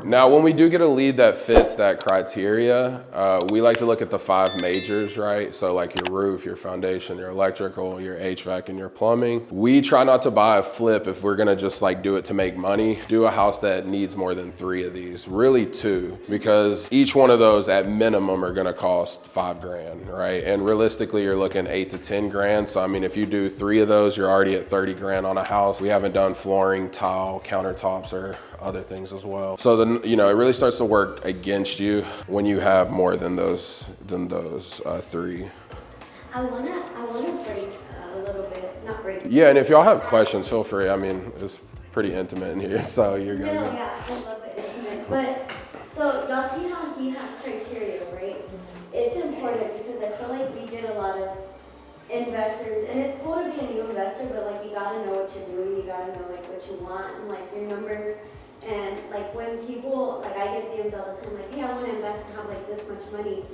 Now, when we do get a lead that fits that criteria, we like to look at the 5 majors, right? So like your roof, your foundation, your electrical, your HVAC, and your plumbing. We try not to buy a flip if we're gonna just like do it to make money. Do a house that needs more than 3 of these, really 2, because each one of those at minimum are gonna cost 5 grand, right? And realistically, you're looking 8 to 10 grand. So I mean, if you do 3 of those, you're already at 30 grand on a house. We haven't done flooring, tile, countertops, or other things as well. So then, you know, it really starts to work against you when you have more than those 3. I wanna break a little bit, not break. Yeah, and if y'all have questions, feel free. I mean, it's pretty intimate in here, so you're good. No, yeah, I love it intimate. But so y'all see how he had criteria, right? It's important because I feel like we get a lot of investors, and it's cool to be a new investor, but like you gotta know what you're doing, you gotta know like what you want and like your numbers. And like when people, like I get DMs all the time, like, hey, I want to invest and have like this much money.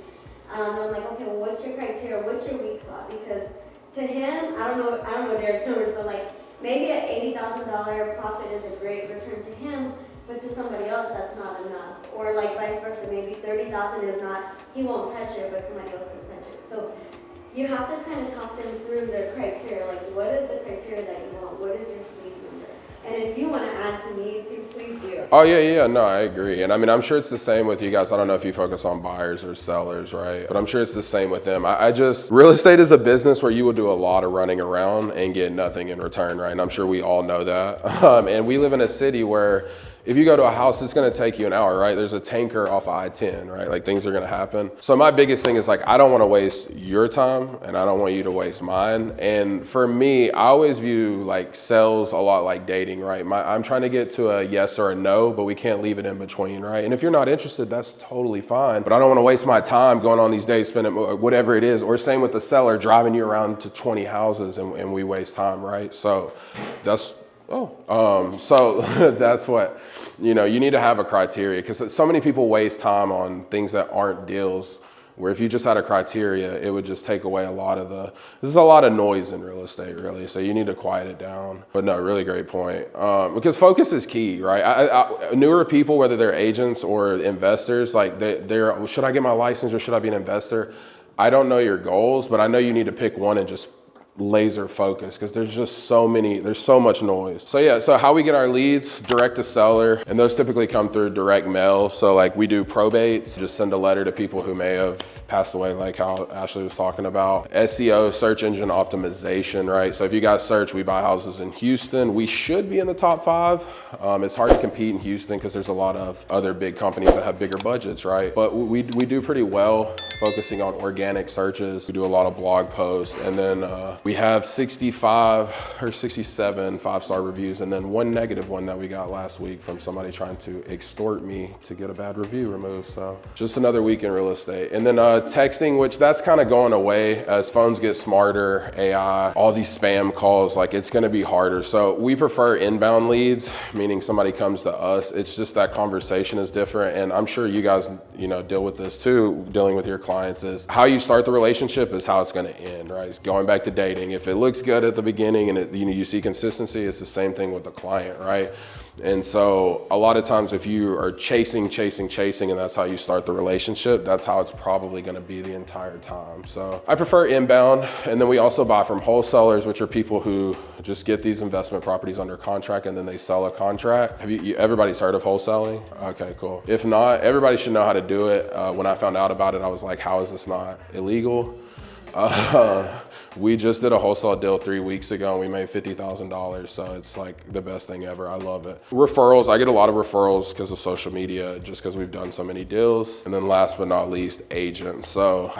And I'm like, okay, well, what's your criteria? What's your weak spot? Because to him, I don't know Derek's numbers, but like maybe an $80,000 profit is a great return to him, but to somebody else, that's not enough. Or like vice versa, maybe 30,000 is not, he won't touch it, but somebody else can touch it. So you have to kind of talk them through their criteria. Like, what is the criteria that you want? What is your sleep number? And if you want to add to me too, please do. Oh yeah, no, I agree. And I mean, I'm sure it's the same with you guys. I don't know if you focus on buyers or sellers, right? But I'm sure it's the same with them. Real estate is a business where you will do a lot of running around and get nothing in return, right? And I'm sure we all know that. And we live in a city where if you go to a house, it's gonna take you an hour, right? There's a tanker off of I-10, right? Like things are gonna happen. So my biggest thing is like, I don't wanna waste your time and I don't want you to waste mine. And for me, I always view like sales a lot like dating, right? I'm trying to get to a yes or a no, but we can't leave it in between, right? And if you're not interested, that's totally fine. But I don't wanna waste my time going on these dates, spending whatever it is. Or same with the seller, driving you around to 20 houses and we waste time, right? So that's that's what, you know, you need to have a criteria because so many people waste time on things that aren't deals, where if you just had a criteria, it would just take away there's a lot of noise in real estate, really. So you need to quiet it down. But no, really great point. Because focus is key, right? Newer people, whether they're agents or investors, like they're, should I get my license or should I be an investor? I don't know your goals, but I know you need to pick one and just laser focus because there's so much noise. So yeah, so how we get our leads, direct to seller, and those typically come through direct mail. So like we do probates, just send a letter to people who may have passed away, like how Ashley was talking about. SEO, search engine optimization, right? So if you guys search, we buy houses in Houston, we should be in the top 5. It's hard to compete in Houston because there's a lot of other big companies that have bigger budgets, right? But we do pretty well focusing on organic searches. We do a lot of blog posts, and then we have 65 or 67 5-star reviews, and then 1 negative one that we got last week from somebody trying to extort me to get a bad review removed. So just another week in real estate. And then texting, which that's kind of going away as phones get smarter, AI, all these spam calls, like it's gonna be harder. So we prefer inbound leads, meaning somebody comes to us. It's just that conversation is different. And I'm sure you guys, you know, deal with this too, dealing with your clients, is how you start the relationship is how it's gonna end, right? It's going back to dating. If it looks good at the beginning and you see consistency, it's the same thing with the client, right? And so a lot of times if you are chasing, and that's how you start the relationship, that's how it's probably gonna be the entire time. So I prefer inbound. And then we also buy from wholesalers, which are people who just get these investment properties under contract and then they sell a contract. Everybody's heard of wholesaling? Okay, cool. If not, everybody should know how to do it. When I found out about it, I was like, how is this not illegal? We just did a wholesale deal 3 weeks ago and we made $50,000. So it's like the best thing ever. I love it. Referrals, I get a lot of referrals because of social media, just because we've done so many deals. And then last but not least, agents. So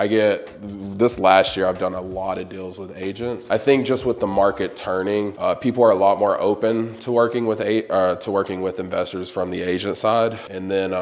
this last year, I've done a lot of deals with agents. I think just with the market turning, people are a lot more open to working with investors from the agent side. And then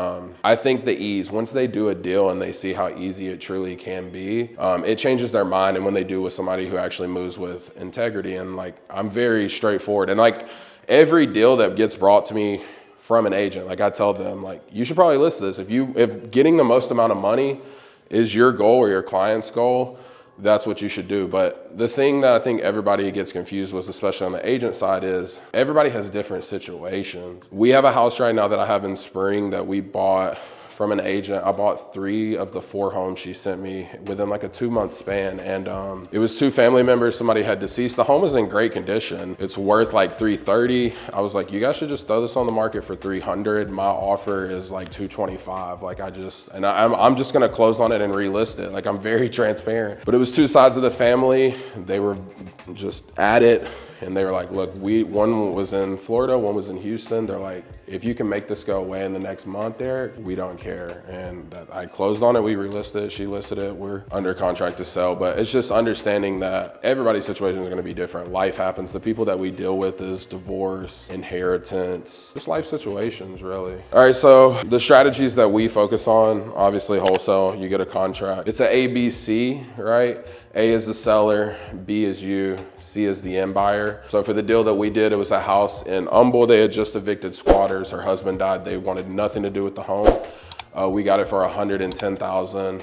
I think the ease, once they do a deal and they see how easy it truly can be, it changes their mind. And when they do with somebody who actually moves with integrity, and like I'm very straightforward, and like every deal that gets brought to me from an agent, like I tell them, like, you should probably list this. If getting the most amount of money is your goal or your client's goal, that's what you should do. But the thing that I think everybody gets confused with, especially on the agent side, is everybody has different situations. We have a house right now that I have in Spring that we bought from an agent. I bought 3 of the 4 homes she sent me within like a 2-month span. And it was 2 family members, somebody had deceased. The home is in great condition. It's worth like $330. I was like, you guys should just throw this on the market for $300. My offer is like $225. Like I'm just gonna close on it and relist it. Like I'm very transparent. But it was 2 sides of the family. They were just at it. And they were like, look, one was in Florida, one was in Houston. They're like, if you can make this go away in the next month, Derek, we don't care. And I closed on it, we relisted it, she listed it, we're under contract to sell. But it's just understanding that everybody's situation is gonna be different. Life happens. The people that we deal with is divorce, inheritance, just life situations, really. All right, so the strategies that we focus on, obviously wholesale, you get a contract. It's an ABC, right? A is the seller, B is you, C is the end buyer. So for the deal that we did, it was a house in Humble. They had just evicted squatters. Her husband died. They wanted nothing to do with the home. We got it for $110,000.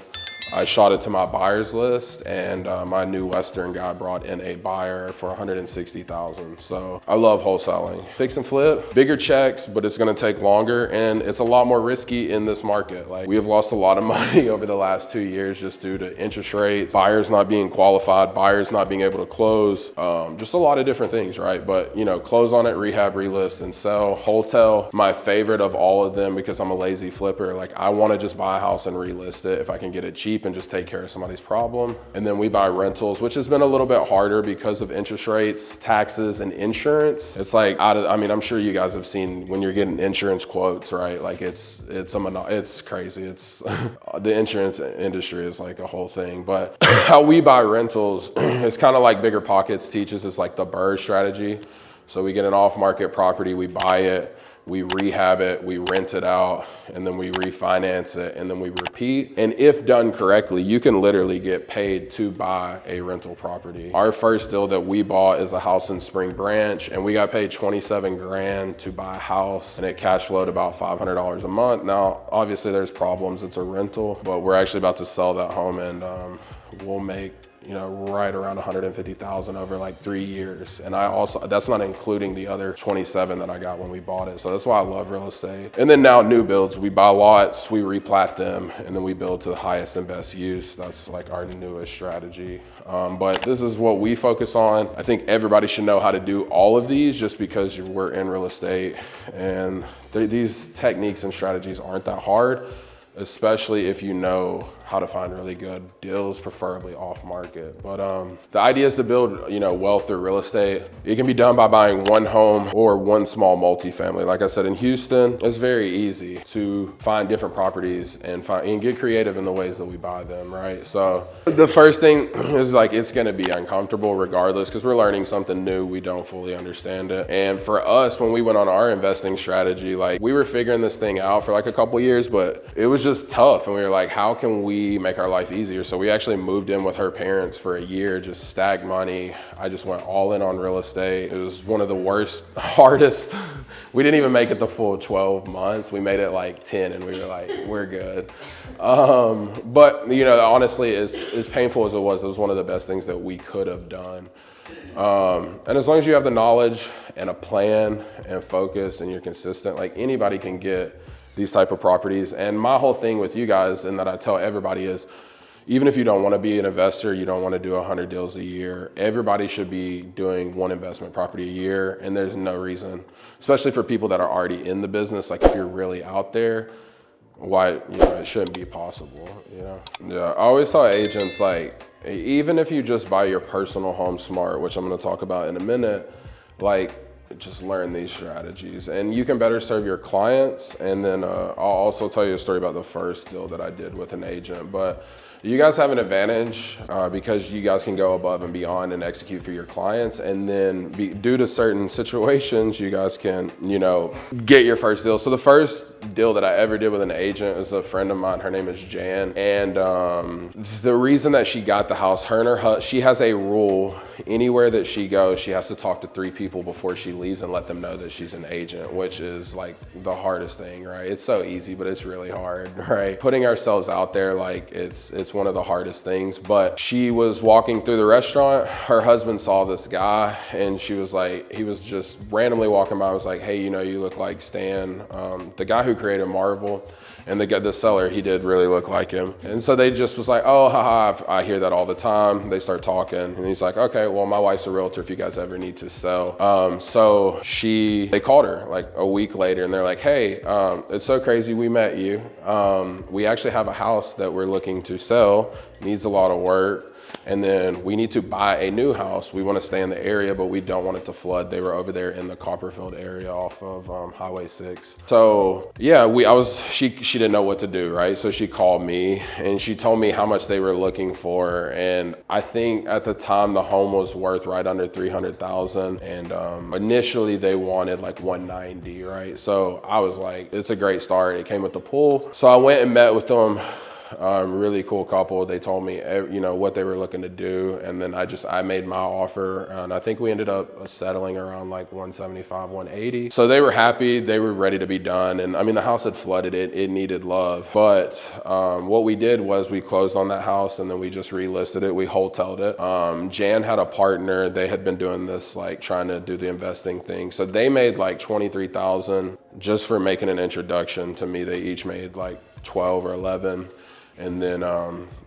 I shot it to my buyers list, and my new Western guy brought in a buyer for $160,000. So I love wholesaling. Fix and flip, bigger checks, but it's gonna take longer, and it's a lot more risky in this market. Like, we have lost a lot of money over the last 2 years just due to interest rates, buyers not being qualified, buyers not being able to close, just a lot of different things, right? But you know, close on it, rehab, relist, and sell. Wholesale, my favorite of all of them, because I'm a lazy flipper. Like, I wanna just buy a house and relist it if I can get it cheap and just take care of somebody's problem. And then we buy rentals, which has been a little bit harder because of interest rates, taxes, and insurance. It's like I'm sure you guys have seen when you're getting insurance quotes, right? Like it's crazy. It's the insurance industry is like a whole thing. But how we buy rentals, it's kind of like Bigger Pockets teaches, is like the BRRRR strategy. So we get an off-market property, we buy it, we rehab it, we rent it out, and then we refinance it, and then we repeat. And if done correctly, you can literally get paid to buy a rental property. Our first deal that we bought is a house in Spring Branch, and we got paid 27 grand to buy a house, and it cash flowed about $500 a month. Now, obviously there's problems, it's a rental, but we're actually about to sell that home, and we'll make, you know, right around 150,000 over like 3 years. And that's not including the other 27 that I got when we bought it. So that's why I love real estate. And then now new builds, we buy lots, we replat them, and then we build to the highest and best use. That's like our newest strategy. But this is what we focus on. I think everybody should know how to do all of these just because we're in real estate. And these techniques and strategies aren't that hard, especially if you know how to find really good deals, preferably off market. But the idea is to build, you know, wealth through real estate. It can be done by buying one home or one small multifamily. Like I said, in Houston, it's very easy to find different properties and get creative in the ways that we buy them, right? So the first thing is like, it's gonna be uncomfortable regardless, because we're learning something new, we don't fully understand it. And for us, when we went on our investing strategy, like, we were figuring this thing out for like a couple years, but it was just tough. And we were like, how can we make our life easier? So we actually moved in with her parents for a year, just stacked money. I just went all in on real estate. It was one of the hardest. We didn't even make it the full 12 months. We made it like 10, and we were like, we're good. But you know, honestly, as painful as it was one of the best things that we could have done. And as long as you have the knowledge and a plan and focus and you're consistent, like, anybody can get these type of properties. And my whole thing with you guys, and that I tell everybody, is even if you don't want to be an investor, you don't want to do 100 deals a year, everybody should be doing one investment property a year. And there's no reason, especially for people that are already in the business, like, if you're really out there, why, you know, it shouldn't be possible, you know? Yeah, I always tell agents, like, even if you just buy your personal home smart, which I'm going to talk about in a minute, like, just learn these strategies and you can better serve your clients. And then I'll also tell you a story about the first deal that I did with an agent. But you guys have an advantage because you guys can go above and beyond and execute for your clients. And then due to certain situations, you guys can, you know, get your first deal. So the first deal that I ever did with an agent is a friend of mine. Her name is Jan. And the reason that she got the house, she has a rule. Anywhere that she goes, she has to talk to 3 people before she leaves and let them know that she's an agent, which is like the hardest thing, right? It's so easy, but it's really hard, right? Putting ourselves out there, like, it's it's one of the hardest things. But she was walking through the restaurant, her husband saw this guy, and she was like, he was just randomly walking by, was like, hey, you know, you look like Stan, the guy who created Marvel. And the seller, he did really look like him. And so they just was like, oh, haha, I hear that all the time. They start talking, and he's like, okay, well, my wife's a realtor if you guys ever need to sell. So they called her like a week later, and they're like, hey, it's so crazy we met you. We actually have a house that we're looking to sell, needs a lot of work. And then we need to buy a new house. We want to stay in the area, but we don't want it to flood. They were over there in the Copperfield area off of Highway 6. So yeah, she didn't know what to do, right? So she called me and she told me how much they were looking for. And I think at the time the home was worth right under $300,000. And initially they wanted like 190, right? So I was like, it's a great start. It came with the pool. So I went and met with them. Really cool couple. They told me, you know, what they were looking to do. And then I made my offer, and I think we ended up settling around like 175, 180. So they were happy. They were ready to be done. And I mean, the house had flooded. It needed love. But what we did was we closed on that house, and then we just relisted it. We wholesaled it. Jan had a partner. They had been doing this, like trying to do the investing thing. So they made like $23,000 just for making an introduction to me. They each made like 12 or 11. And then,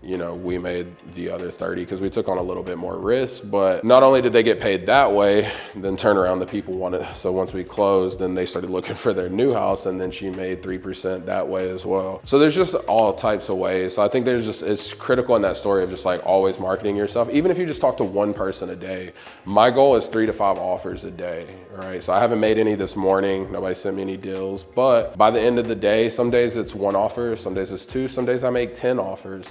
you know, we made the other 30 because we took on a little bit more risk. But not only did they get paid that way, then turn around, the people wanted. So once we closed, then they started looking for their new house, and then she made 3% that way as well. So there's just all types of ways. So I think it's critical in that story of just like always marketing yourself. Even if you just talk to one person a day, my goal is 3 to 5 offers a day, right? So I haven't made any this morning. Nobody sent me any deals, but by the end of the day, some days it's 1 offer, some days it's 2, some days I make 10 offers,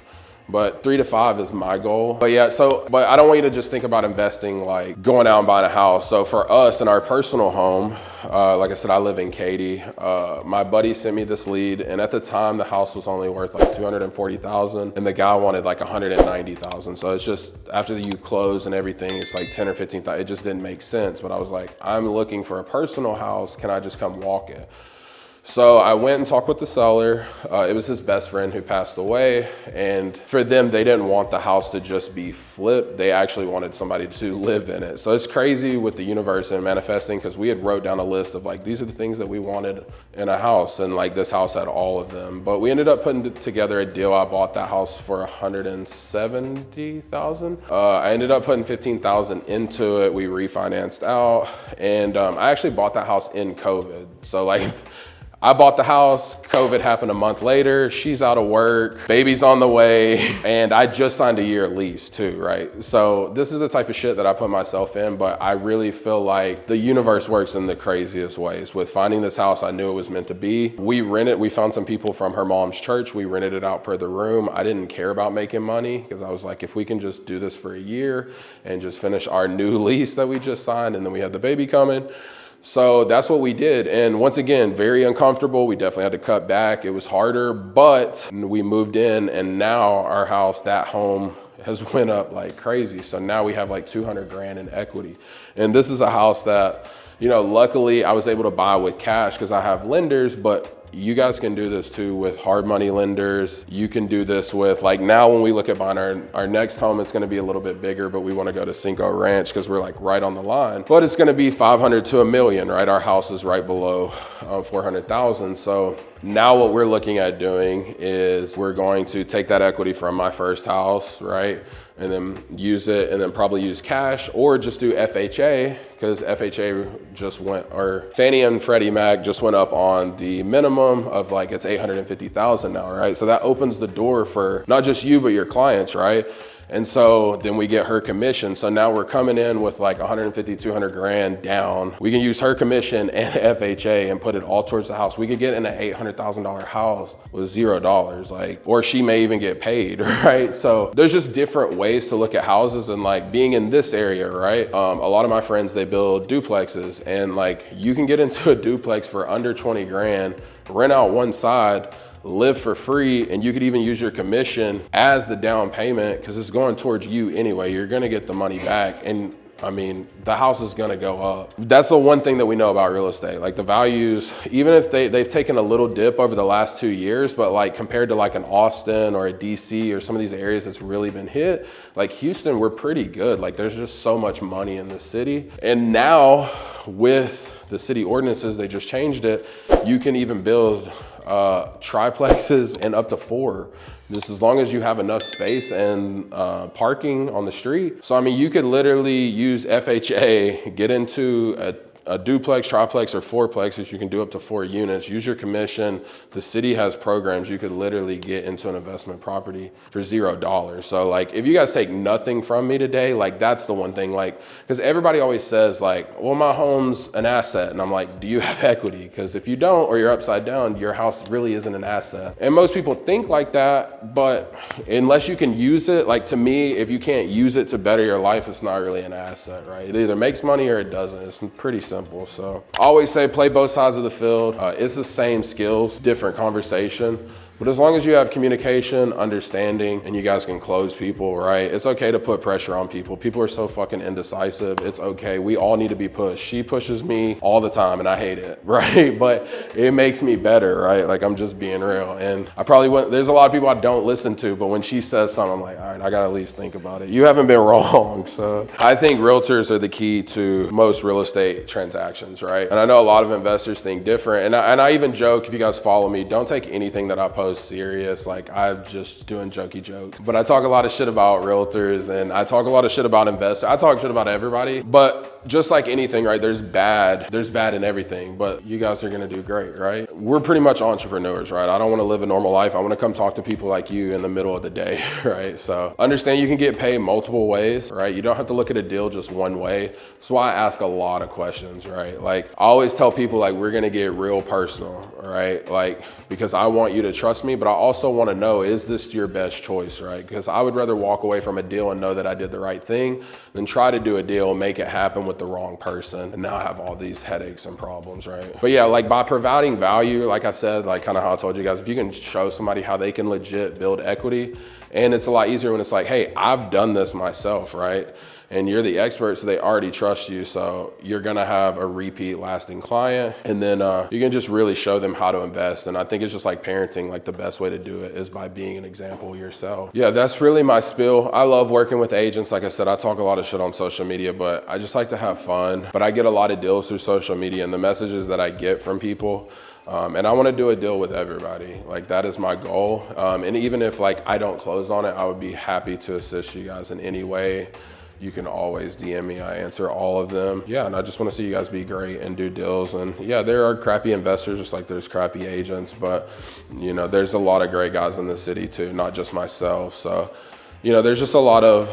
but 3 to 5 is my goal. But yeah, but I don't want you to just think about investing like going out and buying a house. So for us in our personal home, like I said, I live in Katy. My buddy sent me this lead, and at the time the house was only worth like $240,000, and the guy wanted like $190,000. So it's just after you close and everything, it's like 10 or 15,000. It just didn't make sense. But I was like, I'm looking for a personal house. Can I just come walk it? So I went and talked with the seller. It was his best friend who passed away. And for them, they didn't want the house to just be flipped. They actually wanted somebody to live in it. So it's crazy with the universe and manifesting, because we had wrote down a list of like, these are the things that we wanted in a house. And like this house had all of them. But we ended up putting together a deal. I bought that house for $170,000. I ended up putting $15,000 into it. We refinanced out. And I actually bought that house in COVID. So like, I bought the house, COVID happened a month later, she's out of work, baby's on the way, and I just signed a year lease too, right? So this is the type of shit that I put myself in, but I really feel like the universe works in the craziest ways. With finding this house, I knew it was meant to be. We found some people from her mom's church, we rented it out per the room. I didn't care about making money, because I was like, if we can just do this for a year and just finish our new lease that we just signed, and then we had the baby coming. So that's what we did. And once again, very uncomfortable. We definitely had to cut back. It was harder, but we moved in, and now our house, that home has went up like crazy. So now we have like 200 grand in equity. And this is a house that, you know, luckily I was able to buy with cash because I have lenders, but you guys can do this too with hard money lenders. You can do this with, like, now when we look at buying our next home, it's gonna be a little bit bigger, but we wanna go to Cinco Ranch because we're like right on the line. But it's gonna be 500 to $1 million, right? Our house is right below 400,000. So now what we're looking at doing is we're going to take that equity from my first house, right? And then use it, and then probably use cash, or just do FHA, because FHA just went, or Fannie and Freddie Mac just went up on the minimum of like, it's 850,000 now, right? So that opens the door for not just you, but your clients, right? And so then we get her commission. So now we're coming in with like 150, 200 grand down. We can use her commission and FHA and put it all towards the house. We could get in an $800,000 house with $0, like, or she may even get paid, right? So there's just different ways to look at houses, and like being in this area, right? A lot of my friends, they build duplexes, and like you can get into a duplex for under 20 grand, rent out one side, live for free, and you could even use your commission as the down payment because it's going towards you anyway. You're gonna get the money back, and I mean, the house is gonna go up. That's the one thing that we know about real estate. Like the values, even if they've taken a little dip over the last 2 years, but like compared to like an Austin or a DC or some of these areas that's really been hit, like Houston, we're pretty good. Like there's just so much money in the city. And now with the city ordinances, they just changed it. You can even build triplexes and up to 4. Just as long as you have enough space and parking on the street. So I mean, you could literally use FHA, get into a duplex, triplex, or fourplexes. You can do up to 4 units, use your commission. The city has programs. You could literally get into an investment property for $0. So like, if you guys take nothing from me today, like that's the one thing, like, because everybody always says like, well, my home's an asset. And I'm like, do you have equity? Because if you don't, or you're upside down, your house really isn't an asset. And most people think like that, but unless you can use it, like to me, if you can't use it to better your life, it's not really an asset, right? It either makes money or it doesn't. It's pretty simple. So I always say play both sides of the field. It's the same skills, different conversation. But as long as you have communication, understanding, and you guys can close people, right? It's okay to put pressure on people. People are so fucking indecisive. It's okay. We all need to be pushed. She pushes me all the time and I hate it, right? But it makes me better, right? Like I'm just being real. And I probably wouldn't, there's a lot of people I don't listen to, but when she says something, I'm like, all right, I gotta at least think about it. You haven't been wrong. So I think realtors are the key to most real estate transactions, right? And I know a lot of investors think different. And I even joke, if you guys follow me, don't take anything that I post serious. Like I'm just doing jokey jokes, but I talk a lot of shit about realtors and I talk a lot of shit about investors. I talk shit about everybody, but just like anything, right? There's bad in everything, but you guys are gonna do great, right? We're pretty much entrepreneurs, right? I don't wanna live a normal life. I wanna come talk to people like you in the middle of the day, right? So understand you can get paid multiple ways, right? You don't have to look at a deal just one way. That's why I ask a lot of questions, right? Like I always tell people like, we're gonna get real personal, right? Like, because I want you to trust me, but I also want to know, is this your best choice, right? Because I would rather walk away from a deal and know that I did the right thing than try to do a deal, make it happen with the wrong person, and now have all these headaches and problems, right? But yeah, like by providing value, like I said, like kind of how I told you guys, if you can show somebody how they can legit build equity, and it's a lot easier when it's like, hey, I've done this myself, right? And you're the expert, so they already trust you. So you're gonna have a repeat lasting client. And then you can just really show them how to invest. And I think it's just like parenting, like the best way to do it is by being an example yourself. Yeah, that's really my spiel. I love working with agents. Like I said, I talk a lot of shit on social media, but I just like to have fun. But I get a lot of deals through social media and the messages that I get from people. And I want to do a deal with everybody. Like that is my goal. And even if like I don't close on it, I would be happy to assist you guys in any way. You can always DM me. I answer all of them. Yeah, and I just want to see you guys be great and do deals. And yeah, there are crappy investors just like there's crappy agents, but you know, there's a lot of great guys in the city too, not just myself. So, you know, there's just a lot of,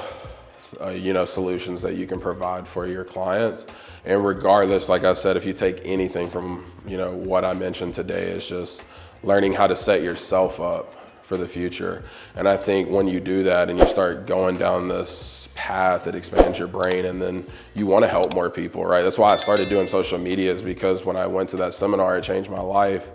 you know, solutions that you can provide for your clients. And regardless, like I said, if you take anything from, you know, what I mentioned today, is just learning how to set yourself up for the future. And I think when you do that and you start going down this path, it expands your brain, and then you want to help more people, right? That's why I started doing social media, is because when I went to that seminar, it changed my life.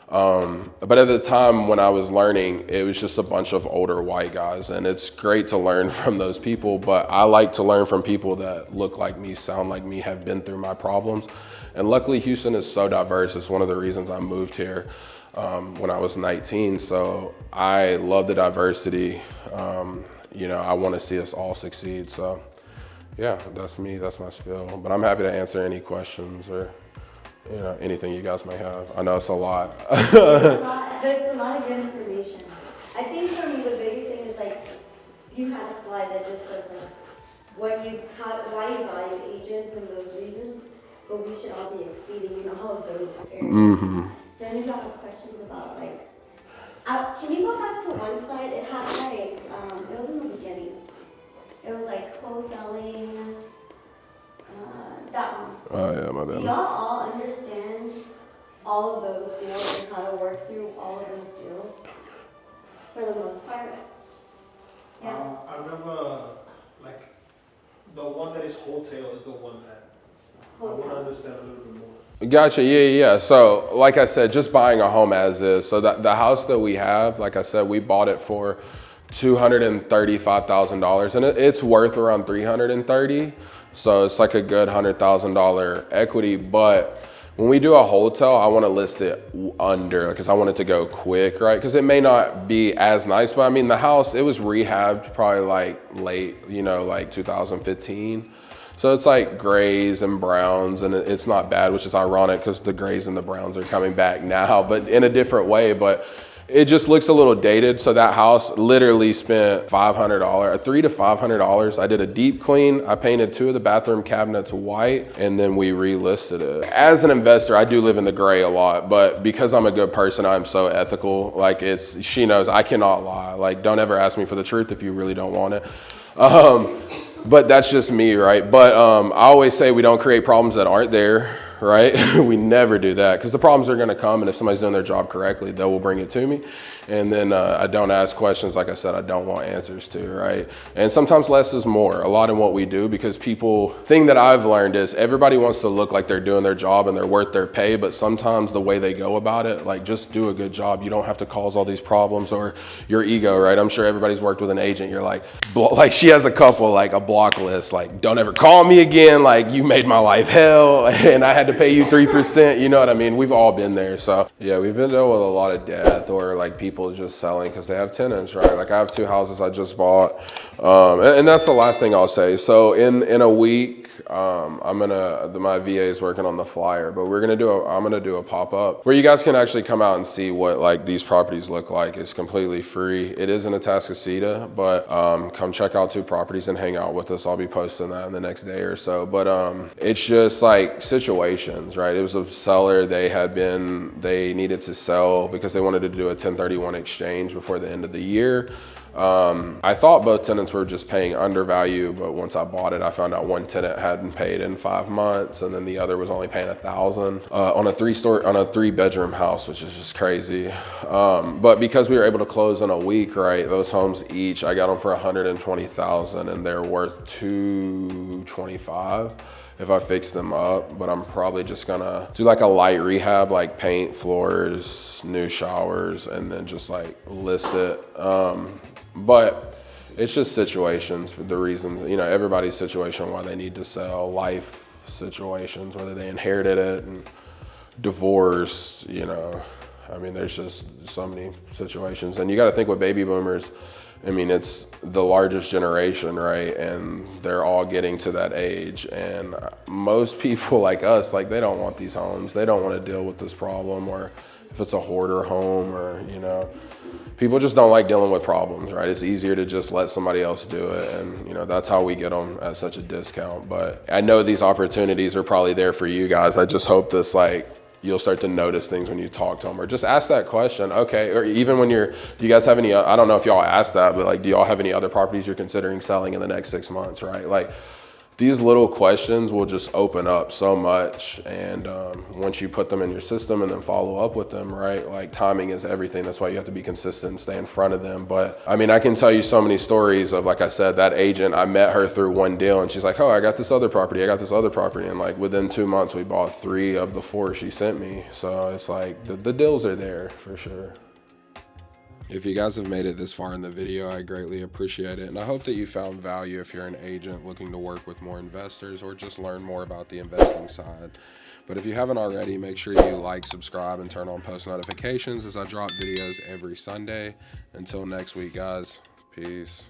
But at the time when I was learning, it was just a bunch of older white guys, and it's great to learn from those people, but I like to learn from people that look like me, sound like me, have been through my problems. And luckily Houston is so diverse. It's one of the reasons I moved here when I was 19. So I love the diversity. You know, I want to see us all succeed. So yeah, that's me, that's my spiel. But I'm happy to answer any questions or, you know, anything you guys may have. I know it's a lot. It's a lot, but it's a lot of good information. I think for me, the biggest thing is like, you had a slide that just says like, why you value agents and those reasons, but we should all be exceeding in all of those areas. Mm-hmm. Then you got questions about like, can you go back to one slide? It had like, it was in the beginning. It was like wholesaling, that one. Oh yeah, my bad. Do y'all all understand all of those deals and how to work through all of those deals? For the most part? Yeah. I remember like the one that is wholesale is the one that I want to understand a little bit more. Gotcha, yeah. So like I said, just buying a home as is. So that the house that we have, like I said, we bought it for $235,000 and it's worth around $330,000. So it's like a good $100,000 equity. But when we do a wholesale, I want to list it under, because I want it to go quick, right? Because it may not be as nice, but I mean, the house, it was rehabbed probably like late, you know, like 2015. So it's like grays and browns, and it's not bad, which is ironic because the grays and the browns are coming back now, but in a different way. But it just looks a little dated. So that house literally spent $500, $300 to $500. I did a deep clean. I painted 2 of the bathroom cabinets white, and then we relisted it. As an investor, I do live in the gray a lot, but because I'm a good person, I'm so ethical. Like she knows I cannot lie. Like, don't ever ask me for the truth if you really don't want it. But that's just me, right? But I always say we don't create problems that aren't there, right? We never do that, because the problems are going to come, and if somebody's doing their job correctly, they will bring it to me. And then I don't ask questions, like I said, I don't want answers to, right? And sometimes less is more, a lot in what we do, because thing that I've learned is everybody wants to look like they're doing their job and they're worth their pay, but sometimes the way they go about it, like, just do a good job. You don't have to cause all these problems or your ego, right? I'm sure everybody's worked with an agent. You're like she has a couple, like a block list, like, don't ever call me again. Like, you made my life hell and I had to pay you 3%. You know what I mean? We've all been there. So yeah, we've been dealing with a lot of death, or like people just selling because they have tenants, right? Like, I have 2 houses I just bought. And that's the last thing I'll say. So in a week, my VA is working on the flyer, but I'm gonna do a pop-up where you guys can actually come out and see what like these properties look like. It's completely free. It is in Atascocita, but come check out 2 properties and hang out with us. I'll be posting that in the next day or so. But it's just like situations, right? It was a seller. They needed to sell because they wanted to do a 1031 exchange before the end of the year. I thought both tenants were just paying undervalue, but once I bought it, I found out one tenant hadn't paid in 5 months, and then the other was only paying $1,000 on a 3-bedroom house, which is just crazy. But because we were able to close in a week, right? Those homes each, I got them for $120,000, and they're worth $225 if I fix them up. But I'm probably just gonna do like a light rehab, like paint, floors, new showers, and then just like list it. But it's just situations, the reasons, you know, everybody's situation why they need to sell, life situations, whether they inherited it, and divorce, you know. I mean, there's just so many situations. And you got to think with baby boomers, I mean, it's the largest generation, right? And they're all getting to that age. And most people like us, like, they don't want these homes. They don't want to deal with this problem, or if it's a hoarder home, or, you know, people just don't like dealing with problems, right? It's easier to just let somebody else do it. And, you know, that's how we get them at such a discount. But I know these opportunities are probably there for you guys. I just hope this, like, you'll start to notice things when you talk to them, or just ask that question. Okay. Or even when do you guys have any, I don't know if y'all asked that, but like, do y'all have any other properties you're considering selling in the next 6 months, right? Like, these little questions will just open up so much. And once you put them in your system and then follow up with them, right? Like, timing is everything. That's why you have to be consistent and stay in front of them. But I mean, I can tell you so many stories of, like I said, that agent, I met her through one deal, and she's like, oh, I got this other property. And like, within 2 months, we bought 3 of the 4 she sent me. So it's like, the deals are there for sure. If you guys have made it this far in the video, I greatly appreciate it. And I hope that you found value if you're an agent looking to work with more investors, or just learn more about the investing side. But if you haven't already, make sure you like, subscribe, and turn on post notifications, as I drop videos every Sunday. Until next week, guys, peace.